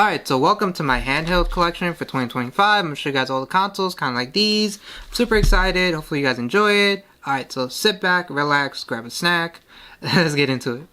Alright, so welcome to my handheld collection for 2025. I'm going to show you guys all the consoles, kind of like these. I'm super excited. Hopefully you guys enjoy it. Alright, so sit back, relax, grab a snack. Let's get into it.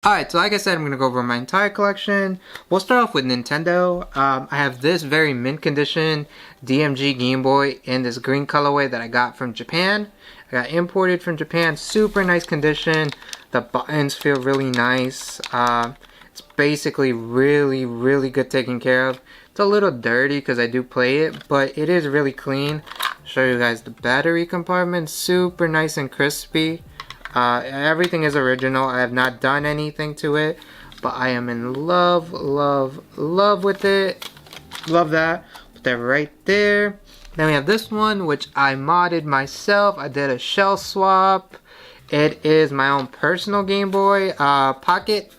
Alright, so like I said, I'm going to go over my entire collection. We'll start off with Nintendo. I have this very mint condition DMG Game Boy in this green colorway that I got from Japan. I got imported from Japan, super nice condition. The buttons feel really nice. It's basically really good taken care of. It's a little dirty because I do play it, but it is really clean. Show you guys the battery compartment, super nice and crispy. Everything is original. I have not done anything to it, but I am in love with it. Love that. Put that right there. Then we have this one, which I modded myself. I did a shell swap. It is my own personal Game Boy Pocket.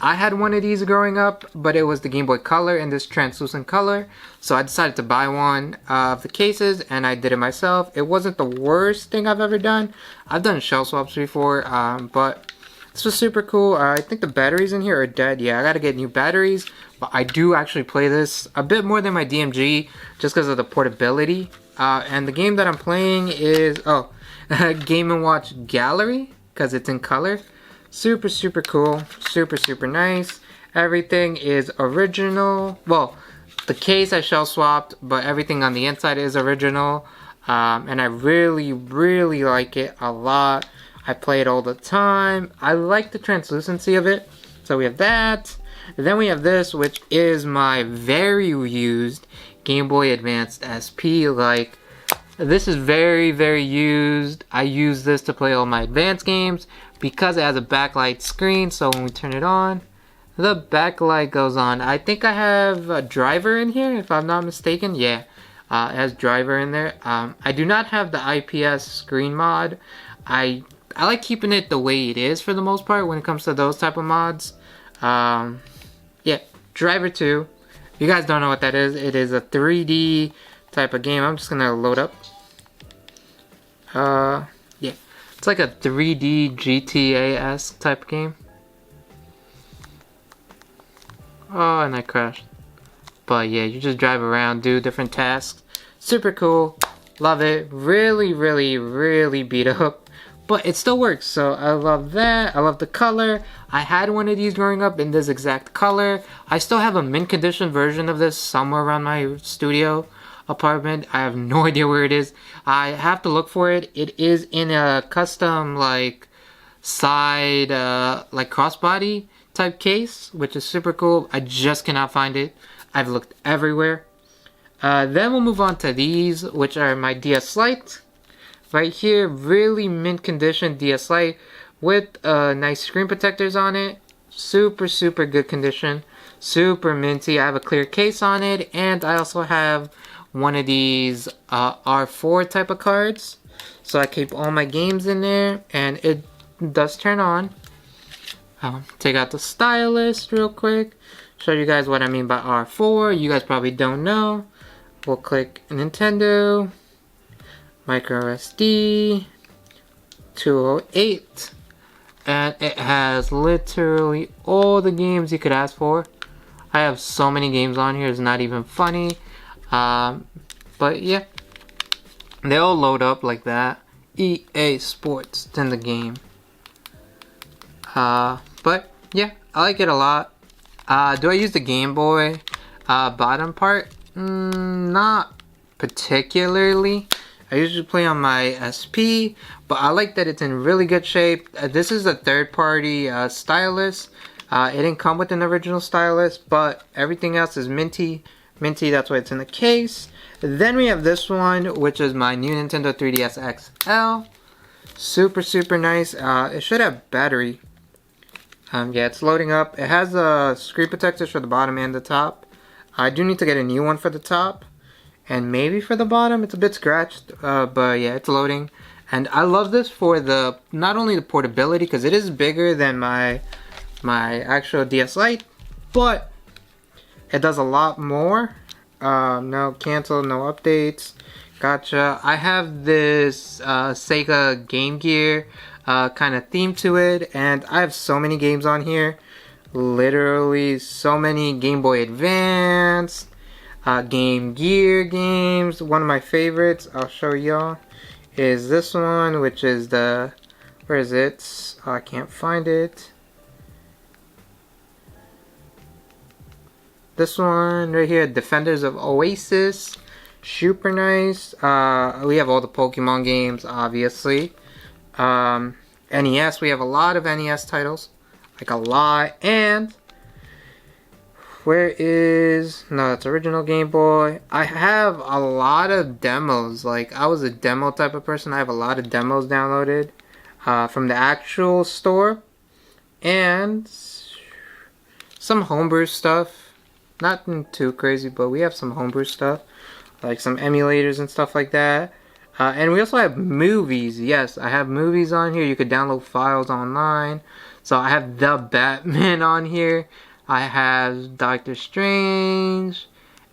I had one of these growing up, but it was the Game Boy Color in this translucent color. So I decided to buy one of the cases, and I did it myself. It wasn't the worst thing I've ever done. I've done shell swaps before, but this was super cool. I think the batteries in here are dead. Yeah, I gotta get new batteries. But I do actually play this a bit more than my DMG just because of the portability. And the game that I'm playing is, Game & Watch Gallery, because it's in color. Super cool. Super nice. Everything is original. Well, the case I shell swapped, but everything on the inside is original. And I really like it a lot. I play it all the time. I like the translucency of it. So we have that. Then we have this, which is my very used Game Boy Advanced SP. Like, this is very used. I use this to play all my advanced games because it has a backlight screen. So when we turn it on, the backlight goes on. I think I have a driver in here, if I'm not mistaken. Yeah, it has driver in there. I do not have the IPS screen mod. I like keeping it the way it is for the most part when it comes to those type of mods. Yeah, driver 2. If you guys don't know what that is, it is a 3D type of game. I'm just gonna load up. Yeah, it's like a 3D GTA-esque type of game. Oh, and I crashed. But yeah, you just drive around, do different tasks. Super cool. Love it. Really beat up. But it still works, so I love that. I love the color. I had one of these growing up in this exact color. I still have a mint condition version of this somewhere around my studio apartment. I have no idea where it is. I have to look for it. It is in a custom like side like crossbody type case, which is super cool. I just cannot find it. I've looked everywhere. Then we'll move on to these, which are my DS Lite. Right here, really mint condition DS Lite with nice screen protectors on it. Super good condition. Super minty. I have a clear case on it, and I also have one of these R4 type of cards. So I keep all my games in there, and it does turn on. Take out the stylus real quick. Show you guys what I mean by R4. You guys probably don't know. We'll click Nintendo. Micro SD 208, and it has literally all the games you could ask for. I have so many games on here, it's not even funny. But yeah, they all load up like that. EA Sports, it's in the game. But yeah, I like it a lot. Do I use the Game Boy bottom part? Not particularly. I usually play on my SP, but I like that it's in really good shape. This is a third-party stylus. It didn't come with an original stylus, but everything else is minty. That's why it's in the case. Then we have this one, which is my new Nintendo 3DS XL. Super nice. It should have battery. Yeah, it's loading up. It has screen protectors for the bottom and the top. I do need to get a new one for the top. And maybe for the bottom, it's a bit scratched, but yeah, it's loading. And I love this for the, not only the portability, because it is bigger than my actual DS Lite, but it does a lot more. No cancel, no updates. Gotcha. I have this Sega Game Gear kind of theme to it. And I have so many games on here. Literally so many. Game Boy Advance, Game Gear games. One of my favorites, I'll show y'all, is this one, which is the, where is it? I can't find it. This one right here, Defenders of Oasis. Super nice. We have all the Pokemon games, obviously. NES, we have a lot of NES titles. Like a lot. And where is, no, that's original Game Boy. I have a lot of demos. Like, I was a demo type of person. I have a lot of demos downloaded from the actual store. And some homebrew stuff. Nothing too crazy, but we have some homebrew stuff, like some emulators and stuff like that. And we also have movies. Yes, I have movies on here. You could download files online. So I have The Batman on here. I have Doctor Strange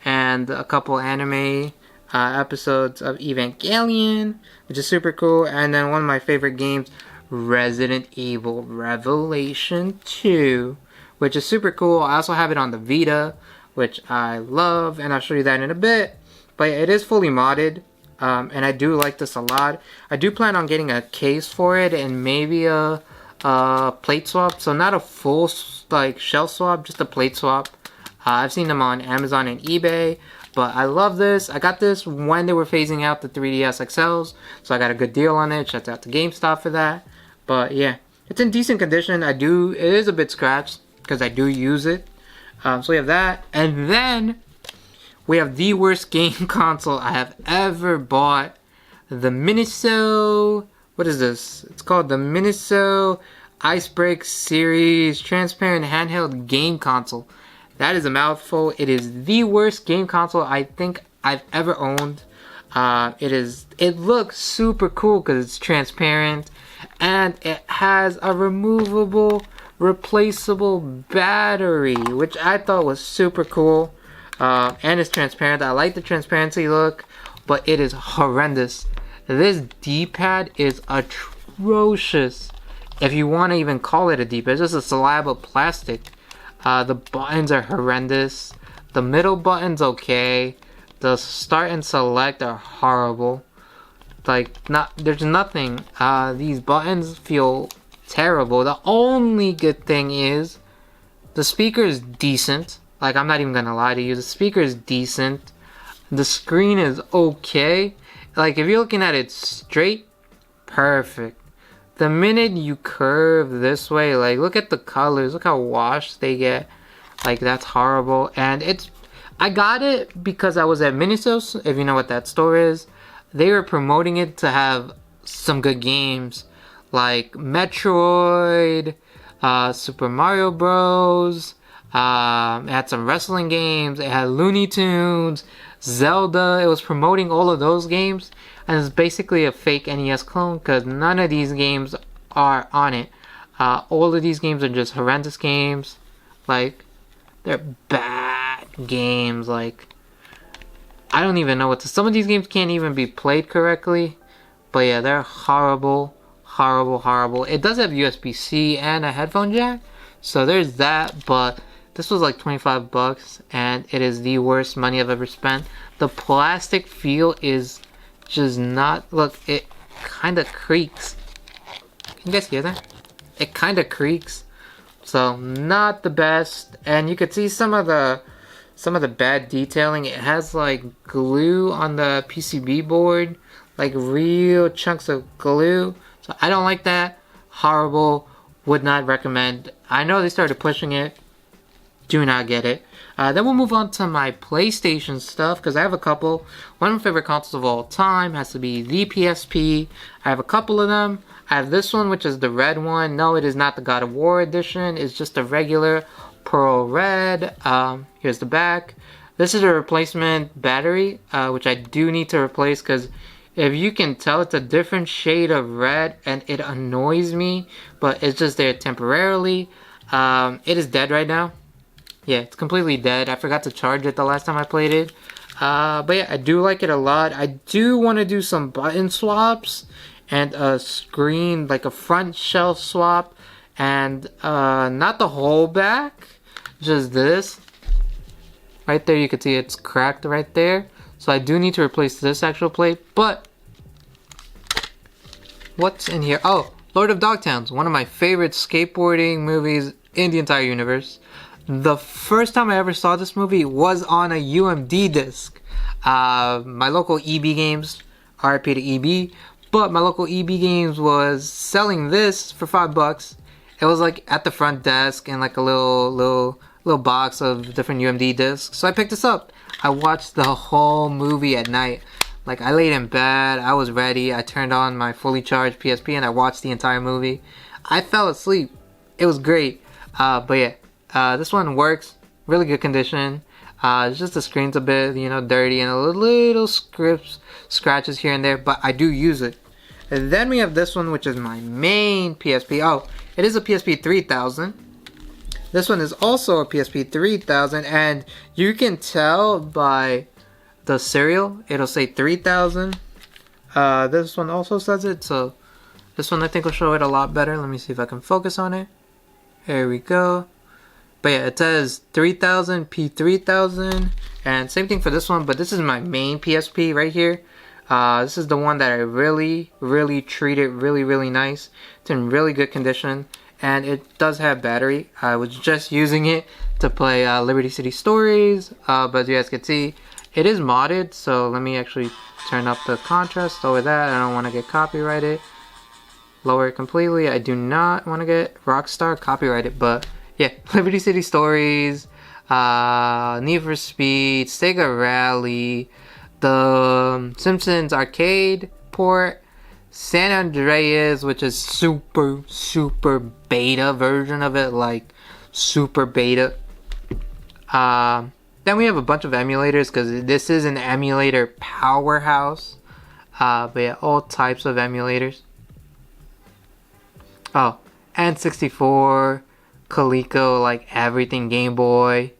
and a couple anime episodes of Evangelion, which is super cool. And then one of my favorite games, Resident Evil Revelation 2, which is super cool. I also have it on the VITA, which I love, and I'll show you that in a bit. But it is fully modded, and I do like this a lot. I do plan on getting a case for it and maybe a plate swap. So not a full like shell swap, just a plate swap. I've seen them on Amazon and eBay, but I love this. I got this when they were phasing out the 3DS XLs, so I got a good deal on it. Shout out to GameStop for that. But yeah, it's in decent condition. It is a bit scratched because I do use it. So we have that, and then we have the worst game console I have ever bought. The Miniso, what is this? It's called the Miniso Icebreak Series Transparent Handheld Game Console. That is a mouthful. It is the worst game console I think I've ever owned. It looks super cool because it's transparent, and it has a removable, replaceable battery, which I thought was super cool. And it's transparent. I like the transparency look, but it is horrendous. This D-pad is atrocious. If you want to even call it a D-pad, it's just a slab of plastic. The buttons are horrendous. The middle button's okay. The start and select are horrible. There's nothing. These buttons feel terrible. The only good thing is the speaker is decent. Like, I'm not even gonna lie to you. The speaker is decent. The screen is okay. Like, if you're looking at it straight, perfect. The minute you curve this way, like, look at the colors. Look how washed they get. Like, that's horrible. And I got it because I was at Minisos, if you know what that store is. They were promoting it to have some good games. Like Metroid, Super Mario Bros. It had some wrestling games. It had Looney Tunes, Zelda. It was promoting all of those games, and it's basically a fake NES clone because none of these games are on it. All of these games are just horrendous games. Like, they're bad games. Like, I don't even know some of these games can't even be played correctly. But yeah, they're horrible. Horrible, horrible. It does have USB-C and a headphone jack, so there's that, but this was like 25 bucks, and it is the worst money I've ever spent. The plastic feel is just not, look, it kind of creaks. Can you guys hear that? It kind of creaks, so not the best. And you could see some of the bad detailing. It has like glue on the PCB board, like real chunks of glue. So I don't like that. Horrible. Would not recommend. I know they started pushing it. Do not get it. Then we'll move on to my PlayStation stuff, because I have a couple. One of my favorite consoles of all time has to be the PSP. I have a couple of them. I have this one, which is the red one. No, it is not the God of War edition. It's just a regular pearl red. Here's the back. This is a replacement battery, which I do need to replace, because if you can tell, it's a different shade of red, and it annoys me, but it's just there temporarily. It is dead right now. Yeah, it's completely dead. I forgot to charge it the last time I played it. But yeah, I do like it a lot. I do want to do some button swaps and a screen, like a front shelf swap, and not the whole back, just this. Right there, you can see it's cracked right there. So I do need to replace this actual plate, but what's in here? Oh, Lord of Dogtowns, one of my favorite skateboarding movies in the entire universe. The first time I ever saw this movie was on a UMD disc. My local EB Games, RIP to EB, but my local EB Games was selling this for $5. It was like at the front desk in like a little box of different UMD discs. So I picked this up. I watched the whole movie at night. Like, I laid in bed, I was ready, I turned on my fully charged PSP and I watched the entire movie. I fell asleep. It was great. But yeah, this one works. Really good condition. It's just the screen's a bit, dirty and a little scratches here and there, but I do use it. And then we have this one, which is my main PSP. Oh, it is a PSP 3000. This one is also a PSP 3000, and you can tell by the serial, it'll say 3000. This one also says it, so this one I think will show it a lot better. Let me see if I can focus on it. There we go. But yeah, it says 3000 P3000, and same thing for this one, but this is my main PSP right here. This is the one that I really treated really nice. It's in really good condition, and it does have battery. I was just using it to play Liberty City Stories, but as you guys can see, it is modded, so let me actually turn up the contrast over that. I don't want to get copyrighted. Lower it completely. I do not want to get Rockstar copyrighted, but yeah, Liberty City Stories, Need for Speed, Sega Rally, the Simpsons arcade port, San Andreas, which is super beta version of it, like super beta. Then we have a bunch of emulators, because this is an emulator powerhouse. But yeah, all types of emulators. Oh, N64, Coleco, like everything, Game Boy,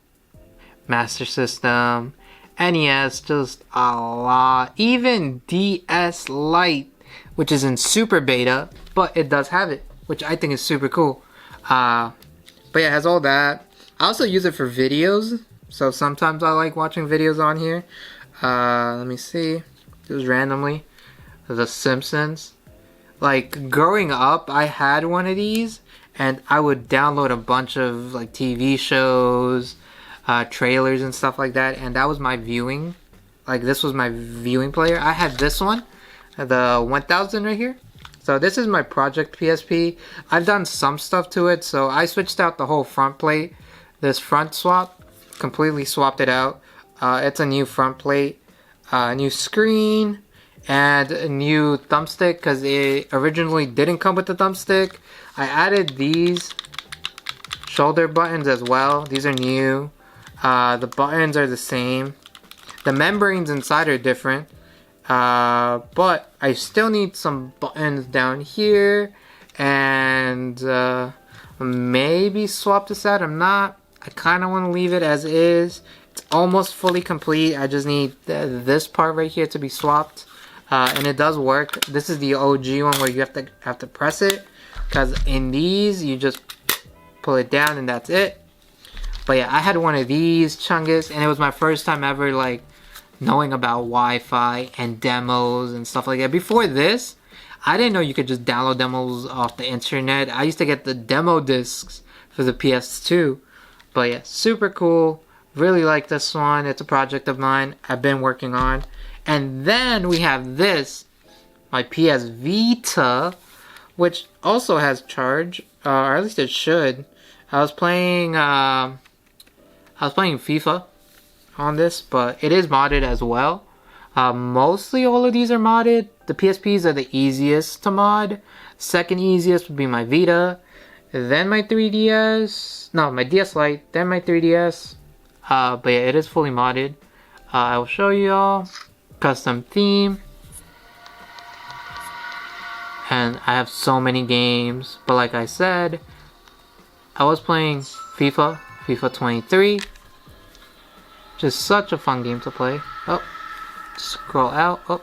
Master System, NES, just a lot. Even DS Lite, which is in super beta, but it does have it, which I think is super cool. But yeah, it has all that. I also use it for videos, so sometimes I like watching videos on here. Let me see, just randomly, The Simpsons. Like, growing up, I had one of these, and I would download a bunch of like TV shows, trailers and stuff like that, and that was my viewing. Like, this was my viewing player. I had this one, the 1000 right here. So this is my project PSP. I've done some stuff to it, so I switched out the whole front plate. This front swap, completely swapped it out. It's a new front plate, new screen, and a new thumbstick, because it originally didn't come with the thumbstick. I added these shoulder buttons as well. These are new. The buttons are the same. The membranes inside are different. But I still need some buttons down here, and maybe swap this out. I'm not. I kind of want to leave it as is. It's almost fully complete. I just need this part right here to be swapped, and it does work. This is the OG one where you have to press it, because in these you just pull it down and that's it. But yeah, I had one of these Chungus, and it was my first time ever like knowing about Wi-Fi and demos and stuff like that. Before this, I didn't know you could just download demos off the internet. I used to get the demo discs for the PS2. But yeah, super cool. Really like this one. It's a project of mine I've been working on. And then we have this, my PS Vita, which also has charge, or at least it should. I was playing FIFA on this, but it is modded as well. Mostly all of these are modded. The PSPs are the easiest to mod. Second easiest would be my Vita, then my 3DS, no, my DS Lite, then my 3DS. But yeah, it is fully modded. I will show you all. Custom theme. And I have so many games, but like I said, I was playing FIFA 23. Just such a fun game to play. Oh, scroll out. Oh,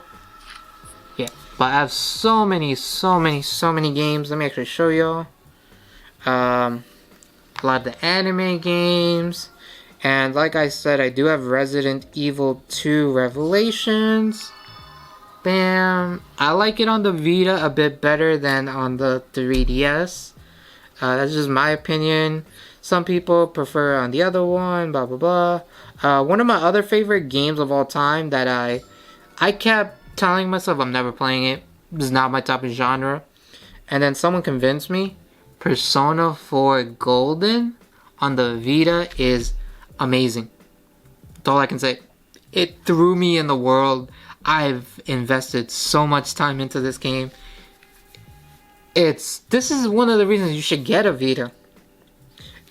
yeah. But I have so many games. Let me actually show y'all. A lot of the anime games. And like I said, I do have Resident Evil 2 Revelations. Bam. I like it on the Vita a bit better than on the 3DS. That's just my opinion. Some people prefer on the other one, blah blah blah. One of my other favorite games of all time that I kept telling myself I'm never playing it. This is not my type of genre. And then someone convinced me. Persona 4 Golden on the Vita is amazing. That's all I can say. It threw me in the world. I've invested so much time into this game. This is one of the reasons you should get a Vita.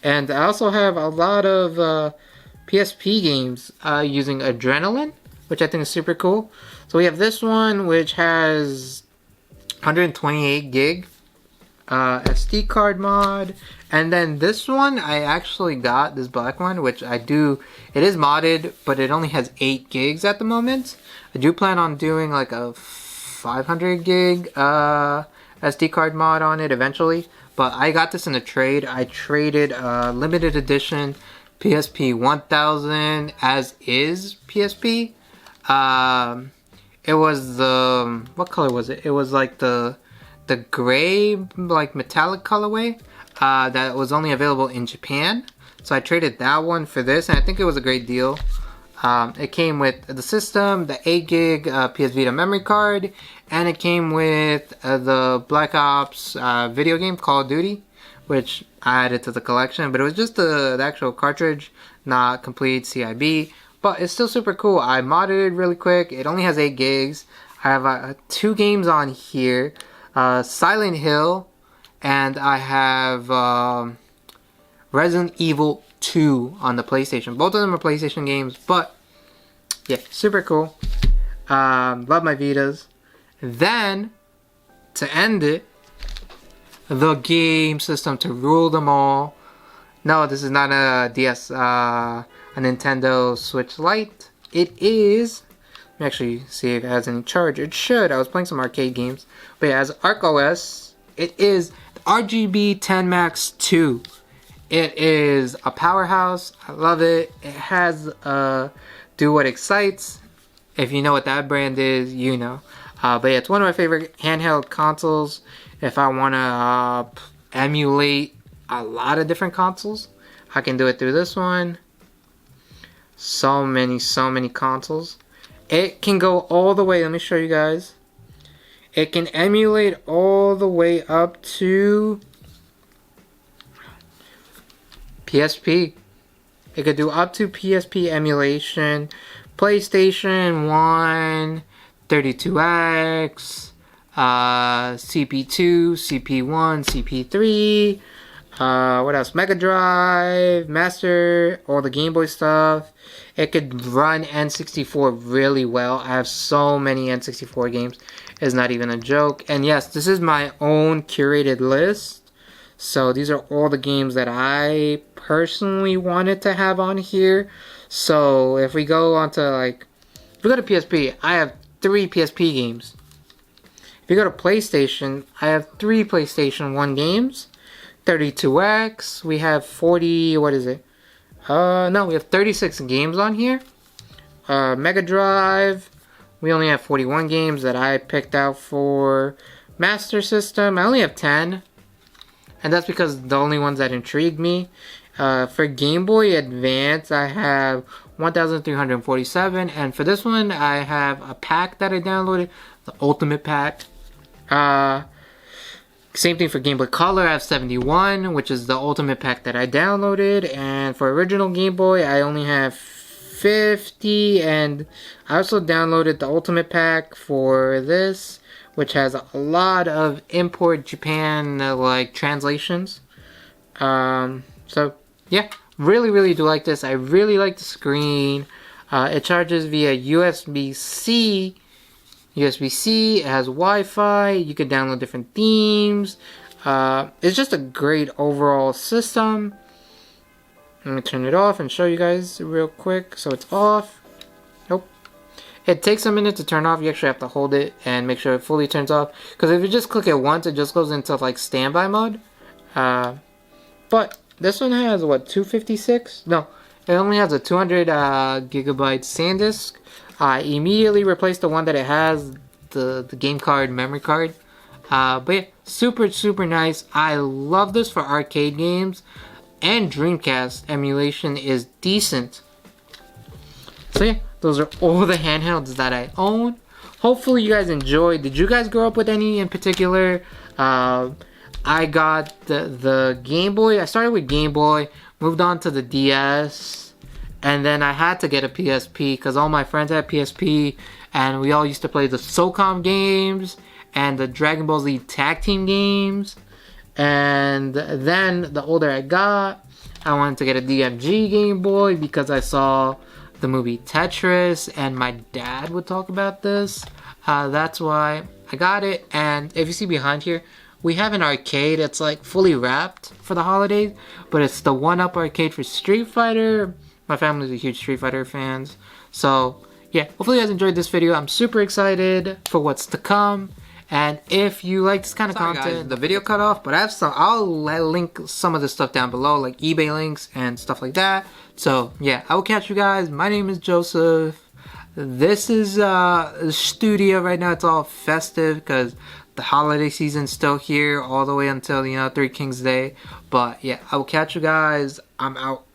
And I also have a lot of PSP games using Adrenaline, which I think is super cool. So we have this one, which has 128 gig SD card mod. And then this one, I actually got this black one, which it is modded, but it only has 8 gigs at the moment. I do plan on doing like a 500 gig SD card mod on it eventually. But I got this in a trade. I traded limited edition PSP 1000 as is PSP. It was the, what color was it? It was like the gray, like metallic colorway that was only available in Japan. So I traded that one for this, and I think it was a great deal. It came with the system, the 8 gig PS Vita memory card, and it came with the Black Ops video game, Call of Duty, which I added to the collection. But it was just the actual cartridge, not complete CIB. But it's still super cool. I modded it really quick. It only has 8 gigs. I have 2 games on here. Silent Hill, and I have Resident Evil 2 on the PlayStation. Both of them are PlayStation games, but yeah, super cool. Love my Vitas. Then, to end it, the game system to rule them all. No, this is not a DS, a Nintendo Switch Lite. It is, let me actually see if it has any charge. It should. I was playing some arcade games. But yeah, it has Arc OS. It is RGB 10 Max 2. It is a powerhouse. I love it. It has Do What Excites. If you know what that brand is, you know. But yeah, it's one of my favorite handheld consoles. If I want to emulate a lot of different consoles, I can do it through this one. So many consoles. It can go all the way. Let me show you guys. It can emulate all the way up to PSP. It could do up to PSP emulation. PlayStation 1, 32X, CP2, CP1, CP3, what else? Mega Drive, Master, all the Game Boy stuff. It could run N64 really well. I have so many N64 games. It's not even a joke. And yes, this is my own curated list. So these are all the games that I personally wanted to have on here. So if we go on to if we go to PSP, I have 3 PSP games. If you go to PlayStation, I have 3 PlayStation 1 games. 32X, we have 40, what is it? No, we have 36 games on here. Mega Drive, we only have 41 games that I picked out for Master System. I only have 10. And that's because the only ones that intrigued me. For Game Boy Advance, I have 1,347. And for this one, I have a pack that I downloaded. The Ultimate Pack. Same thing for Game Boy Color, I have 71, which is the Ultimate Pack that I downloaded. And for original Game Boy, I only have 50. And I also downloaded the Ultimate Pack for this, which has a lot of import Japan translations. So yeah, really do like this. I really like the screen. It charges via USB-C. It has Wi-Fi. You can download different themes. It's just a great overall system. I'm gonna turn it off and show you guys real quick. So it's off. Nope. It takes a minute to turn off. You actually have to hold it and make sure it fully turns off. Because if you just click it once, it just goes into like standby mode. But this one has what, 256? No, it only has a 200 gigabyte SanDisk. I immediately replaced the one that it has, the game card, memory card. But yeah, super nice. I love this for arcade games, and Dreamcast emulation is decent. So yeah, those are all the handhelds that I own. Hopefully you guys enjoyed. Did you guys grow up with any in particular? I got the Game Boy. I started with Game Boy, moved on to the DS, and then I had to get a PSP because all my friends had PSP, and we all used to play the SOCOM games and the Dragon Ball Z tag team games. And then the older I got, I wanted to get a DMG Game Boy because I saw the movie Tetris, and my dad would talk about this. That's why I got it. And if you see behind here, we have an arcade. It's like fully wrapped for the holidays, but it's the 1-up arcade for Street Fighter. My family's a huge Street Fighter fans. So yeah, hopefully you guys enjoyed this video. I'm super excited for what's to come. And if you like this kind of content, guys, the video cut off, but I have some. I'll link some of the stuff down below, like eBay links and stuff like that. So yeah, I will catch you guys. My name is Joseph. This is the studio right now. It's all festive because the holiday season's still here all the way until, Three Kings Day. But yeah, I will catch you guys. I'm out.